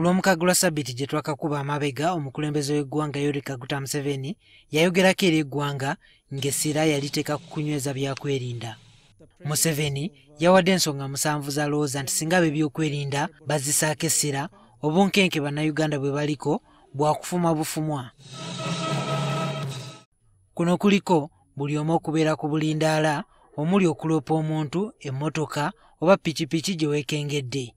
Ku lw'omukaaga Ssabbiiti gye twakakuba amabega, omukulembeze w'eggwanga Yoweri Kaguta Museveni yayogerako eri eggwanga ng'essira yaliteeka ku kunyweza byakwerinda. Museveni yawadde ensonga 7 z'alowooza nti singa ab'ebyokwerinda bazisaako essira, obunkenke bannayuganda bwe baliko bwakufuma bufumwa. Kuno kuliko buli omu okubeera ku bulindaala, omuli okuloopa omuntu, emmotoka oba pikipiki gye weekengedde.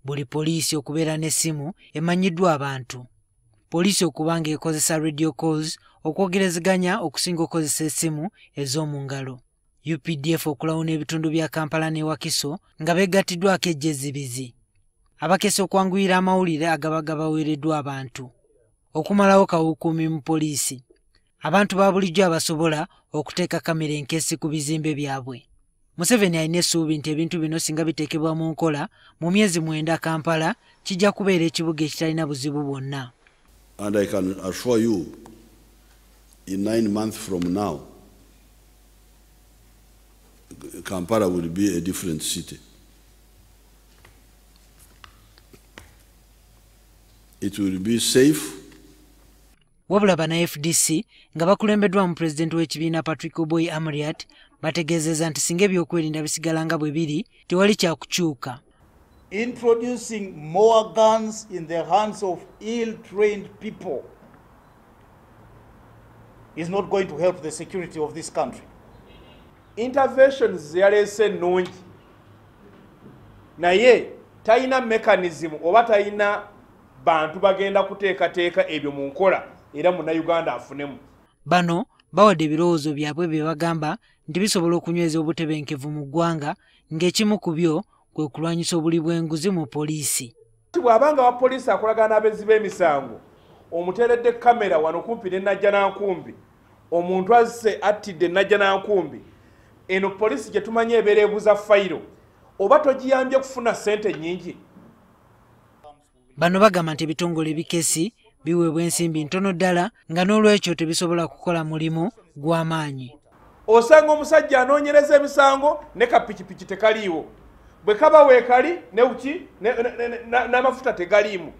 Buli poliisi okubeera n'essimu emanyiddwa abantu. Poliisi okuba ng'ekozesa radio calls okwogerezeganya okusinga okozesa essimu ez'omu ngalo. UPDF okulawuna ebitundu bya Kampala ne Wakiso nga beegattiddwako ejjezibizi. Abakese okwanguyira amawulire agaba gabaweereddwa abantu. Okumalawo kawukuumi mu poliisi. Abantu ba bulijjo abasobola okuteeka kamera enkesi ku bizimbe byabwe. Museveni alina essuubi nti ebintu bino singa biteekebwa mu nkola mu myezi 9 Kampala kijja kubeera ekibuga ekitalina buzibu bwonna. And I can assure you, in 9 months from now, Kampala will be a different city. It will be safe. Wabula bana FDC nga bakulembeddwa mu Pulezidenti w'ekibiina Patrick Oboi Amuriat bategeezezza nti singa ebyokwerinda bisigala nga bwe biri tewali kyakukyuka. Introducing more guns in the hands of ill-trained people is not going to help the security of this country. Interventions yalese nnungi naye talina mechanism oba talina bantu bagenda kuteekateeka ebyo mu nkola era Munnayuganda afunemu. Bano bawadde ebirowoozo byabwe bye bagamba nti bisobola okunyweza obutebenkevu mu ggwanga ng'ekimu ku byo kwe kulwanyisa obuli bw'enguzi mu poliisi. Bw'abanga wa poliisi akolagana n'abezzi b'emisango omuteeredde kamera wano kumpi ne Najjanankumbi, omuntu azze attidde Najjanankumbi, eno poliisi gye tumanyi ebeera ebuuza fayiro oba togiyambye kufuna ssente nnyingi. Bano bagamba nti ebitongole ebikesi biweebwa ensimbi ntono ddala nga n'olwekyo tebisobola kukola mulimu gw'amaanyi. Osanga omusajja anoonyereza emisango ne kapikipiki tekaliiwo, bwe kaba weekali n'amafuta tegaliimu.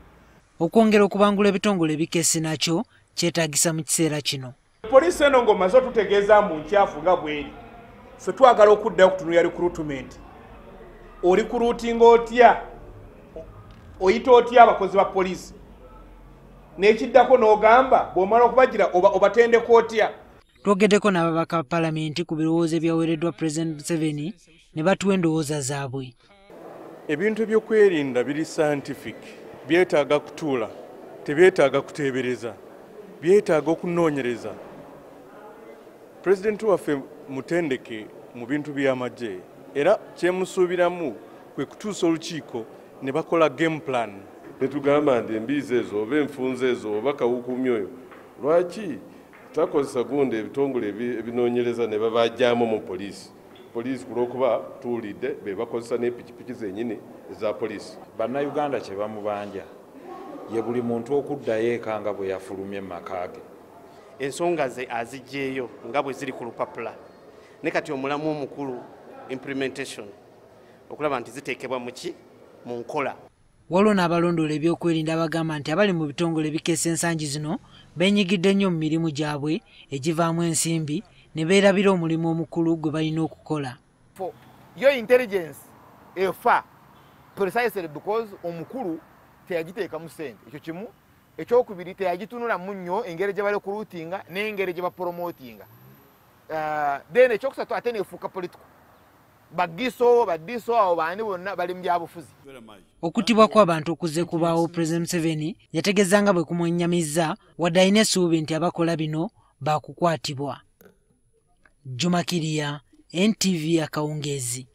Okwongera okubangula ebitongole ebikesi nakyo kyetaagisa mu kiseera kino. Poliisi eno ng'omaze otutegeeza mu nkyafu nga bw'eri, ffe twagala okuddayo kutunuulira recruitment. Orikuruutinga otya? Oyita otya abakozi ba poliisi? N'ekiddako n'ogamba bw'omala okubagira obatendeko otya? Twogeddeko n'ababaka ba Paalamenti ku birowoozo ebyaweereddwa Pulezidenti Museveni ne batuwa endowooza zaabwe. Ebintu ebyokwerinda biri scientific, byetaaga kutuula, tebyetaaga kuteebereza, byetaaga okunoonyereza. Pulezidenti waffe mutendeke mu bintu by'amagye era kyemusuubiramu kwe kutuusa olukiiko ne bakola game plan. Netugamba nti embiizi ezo oba enfunza ezo oba kawukuumi oyo lwaki takozesa gundi ebitongole ebinoonyereza ne babajjaamu mu poliisi. Poliisi ku lw'okuba tuwulidde be bakozesa n'epikipiki zennyini eza poliisi. Bannayuganda kye bamubanja ye buli muntu okuddayo eka nga bwe yafulumye mu maka ge. Ensonga ze aziggyeyo nga bwe ziri ku lupapula ne kati omulamu omukulu implementation okulaba nti ziteekebwa mu nkola. Waliwo n'abalondoola ebyokwerinda abagamba nti abali mu bitongole ebikeesa ensangi zino beenyigidde nnyo mu mirimu gyabwe egivaamu ensimbi ne beerabira omulimu omukulu gwe balina okukola. Yo intelligence efa precisely because omukulu teyagiteekamu ssente. Ekyo kimu. Ekyokubiri teyagitunulamu nnyo engeri gye barecruitinga n'engeri gye bapromotinga. Then ekyokusatu ate neefuuka political. Badiso awo baani bonna bali mu byabufuzi. Okutibwa kw'abantu okuzze kubaawo Pulezidenti Museveni yategeezanga bwe kumwennyamizza wadde alina essuubi nti abakola bino baakukwatibwa. Juma Kiriya, NTV Akawungeezi.